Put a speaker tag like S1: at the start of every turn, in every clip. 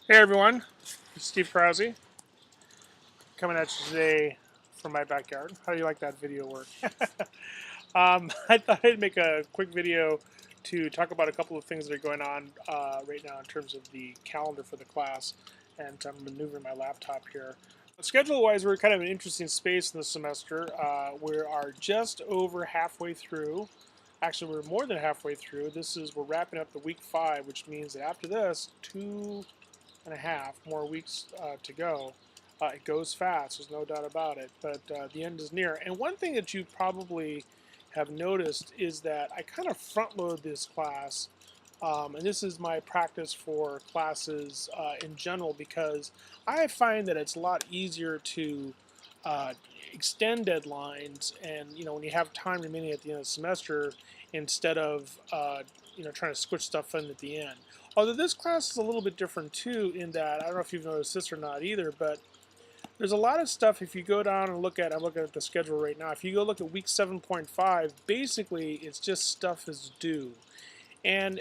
S1: Hey everyone, it's Steve Krause coming at you today from my backyard. How do you like that video work? I thought I'd make a quick video to talk about a couple of things that are going on right now in terms of the calendar for the class, and I'm maneuvering my laptop here. Schedule-wise, we're kind of an interesting space in the semester. We are just over halfway through. Actually, we're more than halfway through. We're wrapping up the week 5, which means that after this, 2.5 more weeks to go. It goes fast, there's no doubt about it, but the end is near. And one thing that you probably have noticed is that I kind of front load this class, and this is my practice for classes in general, because I find that it's a lot easier to uh, extend deadlines, and when you have time remaining at the end of the semester, instead of trying to squish stuff in at the end. Although this class is a little bit different too, in that I don't know if you've noticed this or not either, but there's a lot of stuff. If you go down and I'm looking at the schedule right now. If you go look at week 7.5, basically it's just stuff is due. And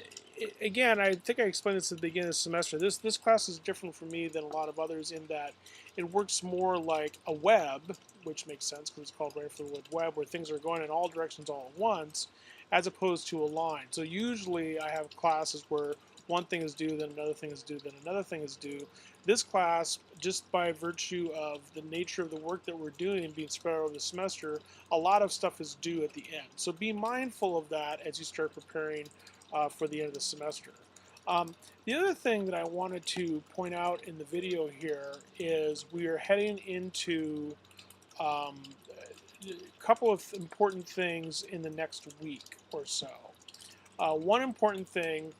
S1: again, I think I explained this at the beginning of the semester. This class is different for me than a lot of others in that it works more like a web, which makes sense because it's called Writing for the Web, where things are going in all directions all at once, as opposed to a line. So usually I have classes where one thing is due, then another thing is due, then another thing is due. This class, just by virtue of the nature of the work that we're doing being spread over the semester, a lot of stuff is due at the end. So be mindful of that as you start preparing for the end of the semester. The other thing that I wanted to point out in the video here is we are heading into a couple of important things in the next week or so. One important thing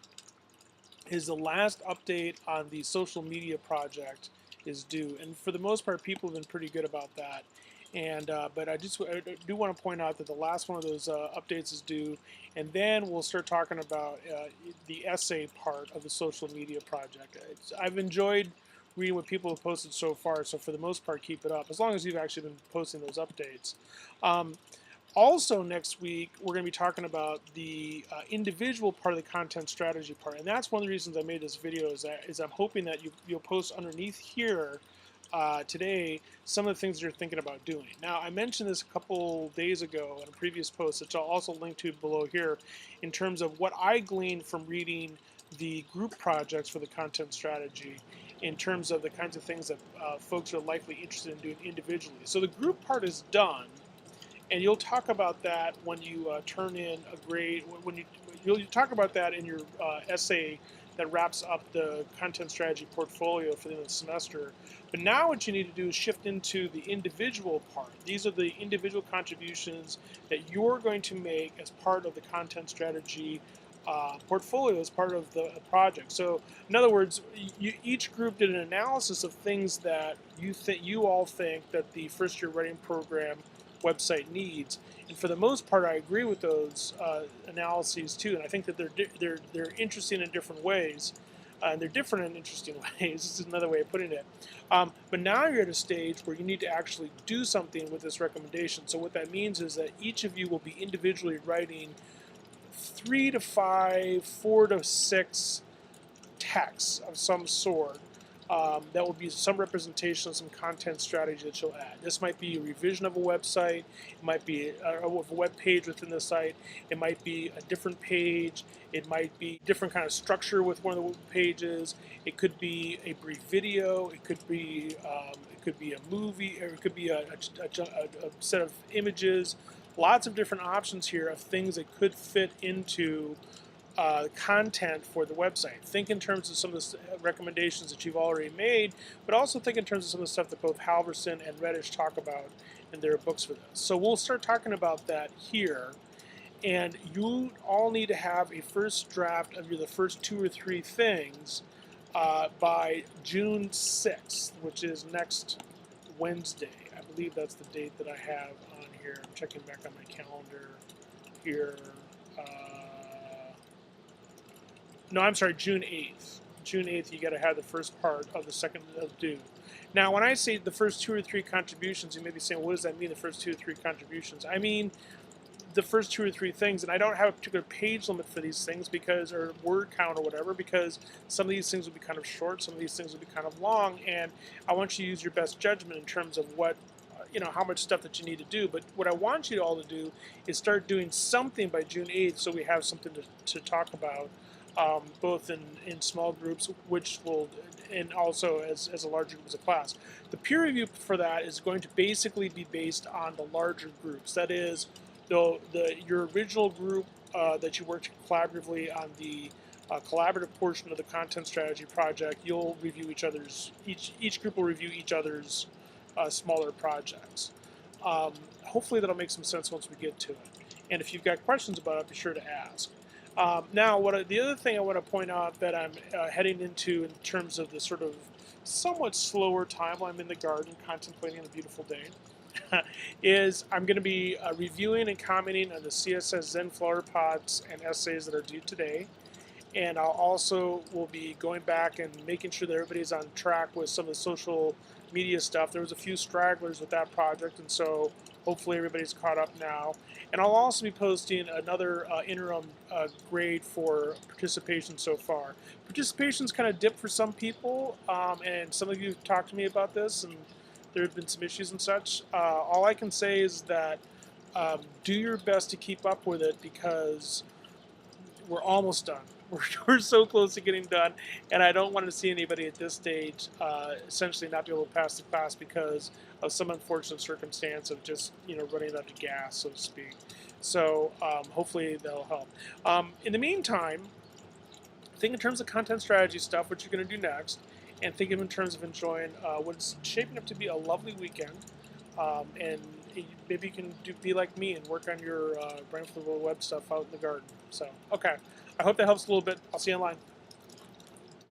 S1: is the last update on the social media project is due, and for the most part, people have been pretty good about that. And but I do want to point out that the last one of those updates is due, and then we'll start talking about the essay part of the social media project. I've enjoyed reading what people have posted so far, so for the most part, keep it up as long as you've actually been posting those updates. Um, Also, next week, we're going to be talking about the individual part of the content strategy part. And that's one of the reasons I made this video is I'm hoping that you'll post underneath here today some of the things you're thinking about doing. Now, I mentioned this a couple days ago in a previous post, which I'll also link to below here, in terms of what I gleaned from reading the group projects for the content strategy in terms of the kinds of things that folks are likely interested in doing individually. So the group part is done, and you'll talk about that when you turn in a grade. You'll talk about that in your essay that wraps up the content strategy portfolio for the end of the semester. But now what you need to do is shift into the individual part. These are the individual contributions that you're going to make as part of the content strategy portfolio as part of the project. So, in other words, each group did an analysis of things that you all think that the first year writing program website needs. And for the most part, I agree with those analyses too. And I think that they're interesting in different ways. And they're different in interesting ways. This is another way of putting it. But now you're at a stage where you need to actually do something with this recommendation. So what that means is that each of you will be individually writing 3 to 5, 4 to 6 texts of some sort. That will be some representation of some content strategy that you'll add. This might be a revision of a website. It might be a web page within the site. It might be a different page. It might be different kind of structure with one of the pages. It could be a brief video. It could be a movie, or it could be a set of images. Lots of different options here of things that could fit into content for the website. Think in terms of some of the recommendations that you've already made, but also think in terms of some of the stuff that both Halverson and Reddish talk about in their books for this. So we'll start talking about that here, and you all need to have a first draft of the first 2 or 3 things by June 6th, which is next Wednesday. I believe that's the date that I have on here. I'm checking back on my calendar here. No, I'm sorry, June 8th. June 8th, you got to have the first part of the second of due. Now, when I say the first 2 or 3 contributions, you may be saying, what does that mean, the first 2 or 3 contributions? I mean, the first 2 or 3 things, and I don't have a particular page limit for these things because, or word count or whatever, because some of these things will be kind of short, some of these things will be kind of long, and I want you to use your best judgment in terms of what, how much stuff that you need to do. But what I want you all to do is start doing something by June 8th, so we have something to talk about, both in small groups, which will, and also as a larger group as a class. The peer review for that is going to basically be based on the larger groups. That is, your original group that you worked collaboratively on the collaborative portion of the content strategy project. You'll review each group will review each other's smaller projects. Hopefully that'll make some sense once we get to it. And if you've got questions about it, be sure to ask. Now, the other thing I want to point out that I'm heading into in terms of the sort of somewhat slower time while I'm in the garden contemplating a beautiful day is I'm going to be reviewing and commenting on the CSS Zen flower pots and essays that are due today. And I'll also will be going back and making sure that everybody's on track with some of the social media stuff. There was a few stragglers with that project, and so hopefully everybody's caught up now. And I'll also be posting another interim grade for participation so far. Participation's kind of dipped for some people, and some of you have talked to me about this, and there have been some issues and such. All I can say is that do your best to keep up with it, because we're almost done. We're so close to getting done, and I don't want to see anybody at this stage essentially not be able to pass the class because of some unfortunate circumstance of just running out of gas, so to speak. So hopefully that'll help. In the meantime, think in terms of content strategy stuff, what you're going to do next, and think of in terms of enjoying what's shaping up to be a lovely weekend. And maybe you can be like me and work on your Brain for the Web stuff out in the garden. So, okay. I hope that helps a little bit. I'll see you online.